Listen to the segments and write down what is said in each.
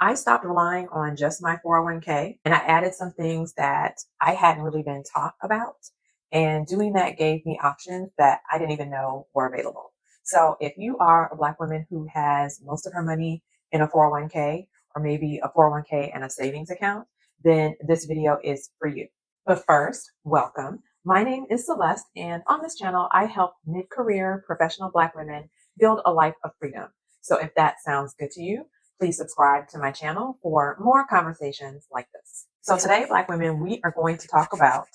I stopped relying on just my 401k and I added some things that I hadn't really been taught about. And doing that gave me options that I didn't even know were available. So if you are a Black woman who has most of her money in a 401k or maybe a 401k and a savings account, then this video is for you. But first, welcome. My name is Celeste, and on this channel, I help mid-career professional Black women build a life of freedom. So if that sounds good to you, please subscribe to my channel for more conversations like this. So today, Black women, we are going to talk about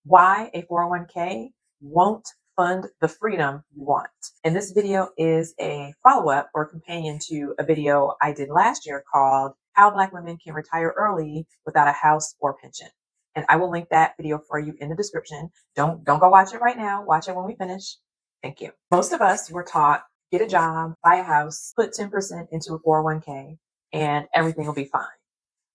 why a 401k won't fund the freedom you want. And this video is a follow-up or companion to a video I did last year called How Black Women Can Retire Early Without a House or Pension. And I will link that video for you in the description. Don't go watch it right now. Watch it when we finish. Thank you. Most of us were taught, get a job, buy a house, put 10% into a 401k, and everything will be fine.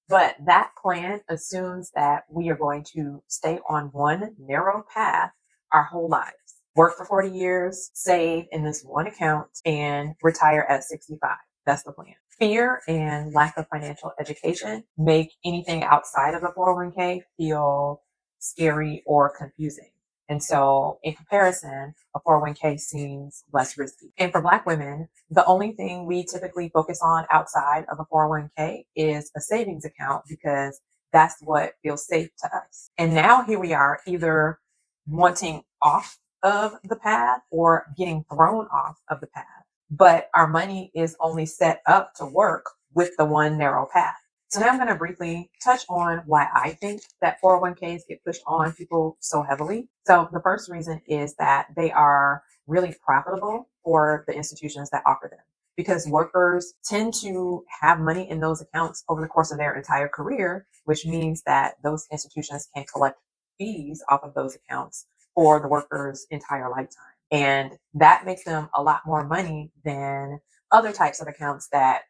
But that plan assumes that we are going to stay on one narrow path our whole lives. Work for 40 years, save in this one account, and retire at 65. That's the plan. Fear and lack of financial education make anything outside of a 401k feel scary or confusing. And so in comparison, a 401k seems less risky. And for Black women, the only thing we typically focus on outside of a 401k is a savings account because that's what feels safe to us. And now here we are either wanting off of the path or getting thrown off of the path. But our money is only set up to work with the one narrow path. So now I'm going to briefly touch on why I think that 401ks get pushed on people so heavily. So the first reason is that they are really profitable for the institutions that offer them because workers tend to have money in those accounts over the course of their entire career, which means that those institutions can collect fees off of those accounts for the worker's entire lifetime. And that makes them a lot more money than other types of accounts that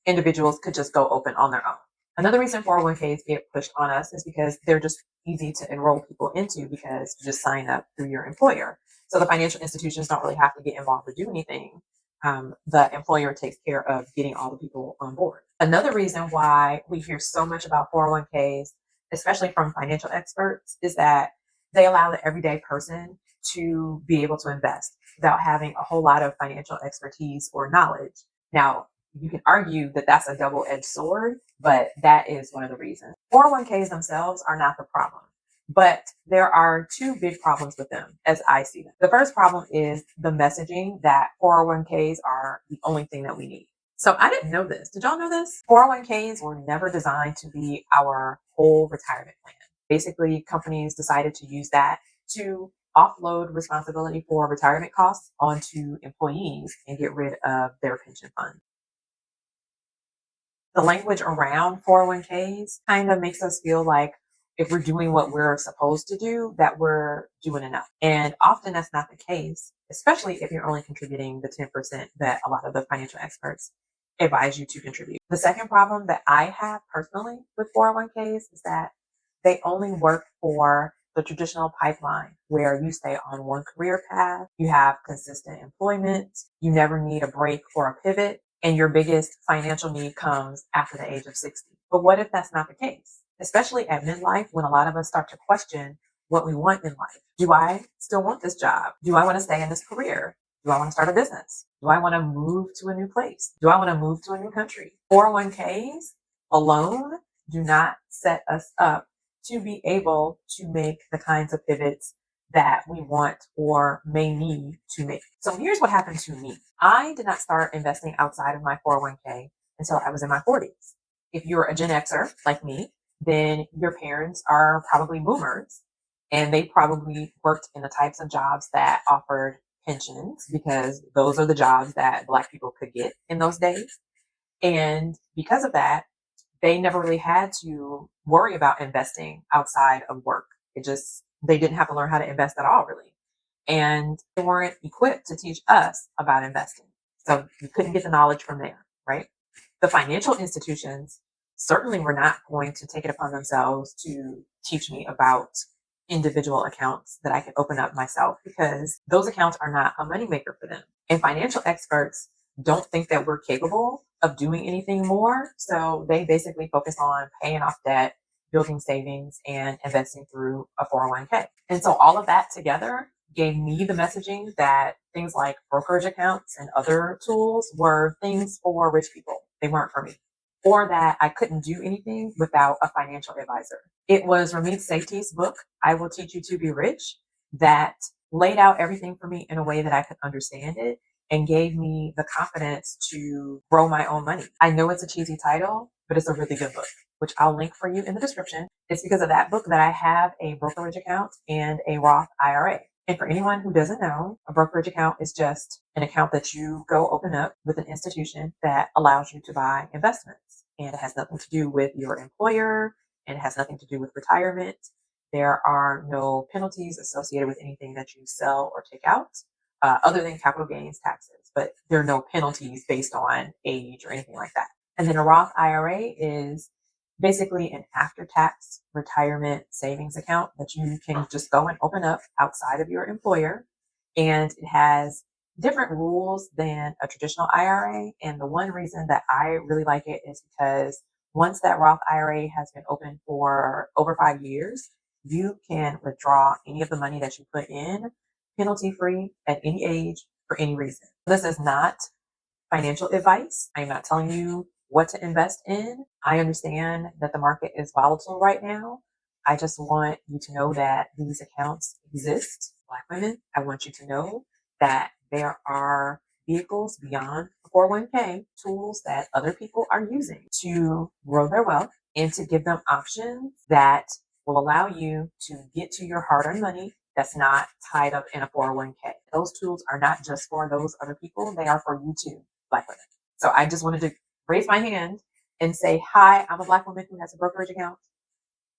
individuals could just go open on their own. Another reason 401ks get pushed on us is because they're just easy to enroll people into because you just sign up through your employer. So the financial institutions don't really have to get involved or do anything. The employer takes care of getting all the people on board. Another reason why we hear so much about 401ks, especially from financial experts, is that they allow the everyday person to be able to invest without having a whole lot of financial expertise or knowledge. Now, you can argue that that's a double-edged sword, but that is one of the reasons. 401ks themselves are not the problem, but there are two big problems with them as I see them. The first problem is the messaging that 401ks are the only thing that we need. So I didn't know this. Did y'all know this? 401ks were never designed to be our whole retirement plan. Basically, companies decided to use that to offload responsibility for retirement costs onto employees and get rid of their pension fund. The language around 401ks kind of makes us feel like if we're doing what we're supposed to do, that we're doing enough. And often that's not the case, especially if you're only contributing the 10% that a lot of the financial experts advise you to contribute. The second problem that I have personally with 401ks is that they only work for the traditional pipeline where you stay on one career path, you have consistent employment, you never need a break or a pivot, and your biggest financial need comes after the age of 60. But what if that's not the case? Especially at midlife, when a lot of us start to question what we want in life. Do I still want this job? Do I want to stay in this career? Do I want to start a business? Do I want to move to a new place? Do I want to move to a new country? 401ks alone do not set us up to be able to make the kinds of pivots that we want or may need to make. So here's what happened to me. I did not start investing outside of my 401k until I was in my 40s. If you're a Gen Xer like me, then your parents are probably boomers and they probably worked in the types of jobs that offered pensions because those are the jobs that Black people could get in those days. And because of that, they never really had to worry about investing outside of work. They didn't have to learn how to invest at all, really. And they weren't equipped to teach us about investing. So you couldn't get the knowledge from there, right? The financial institutions certainly were not going to take it upon themselves to teach me about individual accounts that I could open up myself because those accounts are not a moneymaker for them. And financial experts don't think that we're capable of doing anything more. So they basically focus on paying off debt, building savings, and investing through a 401k. And so all of that together gave me the messaging that things like brokerage accounts and other tools were things for rich people. They weren't for me. Or that I couldn't do anything without a financial advisor. It was Ramit Sethi's book, I Will Teach You to Be Rich, that laid out everything for me in a way that I could understand it and gave me the confidence to grow my own money. I know it's a cheesy title, but it's a really good book, which I'll link for you in the description. It's because of that book that I have a brokerage account and a Roth IRA. And for anyone who doesn't know, a brokerage account is just an account that you go open up with an institution that allows you to buy investments. And it has nothing to do with your employer, and it has nothing to do with retirement. There are no penalties associated with anything that you sell or take out, other than capital gains taxes, but there are no penalties based on age or anything like that. And then a Roth IRA is basically an after-tax retirement savings account that you can just go and open up outside of your employer. And it has different rules than a traditional IRA. And the one reason that I really like it is because once that Roth IRA has been open for over 5 years, you can withdraw any of the money that you put in penalty-free at any age for any reason. This is not financial advice. I'm not telling you what to invest in. I understand that the market is volatile right now. I just want you to know that these accounts exist. Black women, I want you to know that there are vehicles beyond the 401k, tools that other people are using to grow their wealth and to give them options that will allow you to get to your hard-earned money that's not tied up in a 401k. Those tools are not just for those other people. They are for you too, Black women. So I just wanted to raise my hand and say, hi, I'm a Black woman who has a brokerage account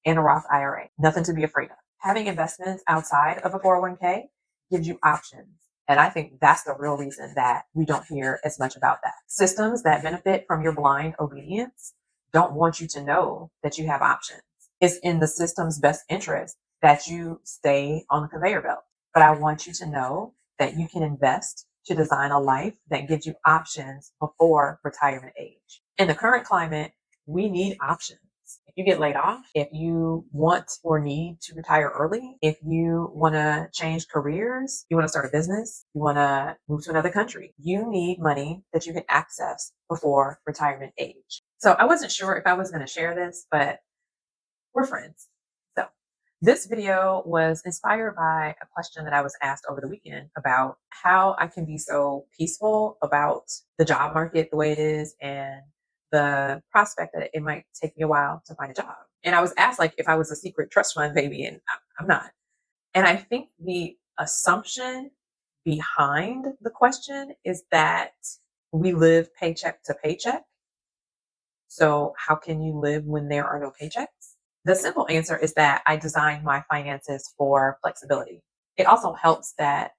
and a Roth IRA. Nothing to be afraid of. Having investments outside of a 401k gives you options. And I think that's the real reason that we don't hear as much about that. Systems that benefit from your blind obedience don't want you to know that you have options. It's in the system's best interest that you stay on the conveyor belt. But I want you to know that you can invest to design a life that gives you options before retirement age. In the current climate, we need options. If you get laid off, if you want or need to retire early, if you want to change careers, you want to start a business, you want to move to another country, you need money that you can access before retirement age. So I wasn't sure if I was going to share this, but we're friends. So this video was inspired by a question that I was asked over the weekend about how I can be so peaceful about the job market the way it is and the prospect that it might take me a while to find a job. And I was asked like if I was a secret trust fund baby, and I'm not. And I think the assumption behind the question is that we live paycheck to paycheck. So how can you live when there are no paychecks? The simple answer is that I design my finances for flexibility. It also helps that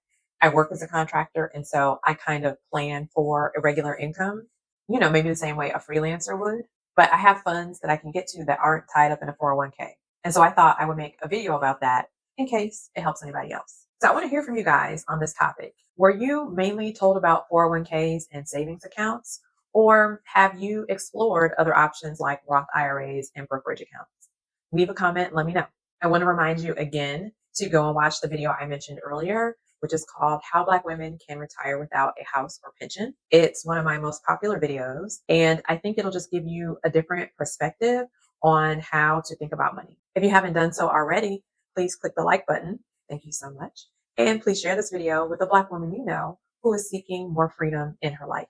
I work as a contractor, and so I kind of plan for irregular income, maybe the same way a freelancer would. But I have funds that I can get to that aren't tied up in a 401k. And so I thought I would make a video about that in case it helps anybody else. So I want to hear from you guys on this topic. Were you mainly told about 401ks and savings accounts, or have you explored other options like Roth IRAs and brokerage accounts? Leave a comment, let me know. I want to remind you again to go and watch the video I mentioned earlier, which is called How Black Women Can Retire Without a House or Pension. It's one of my most popular videos, and I think it'll just give you a different perspective on how to think about money. If you haven't done so already, please click the like button. Thank you so much. And please share this video with a Black woman you know who is seeking more freedom in her life.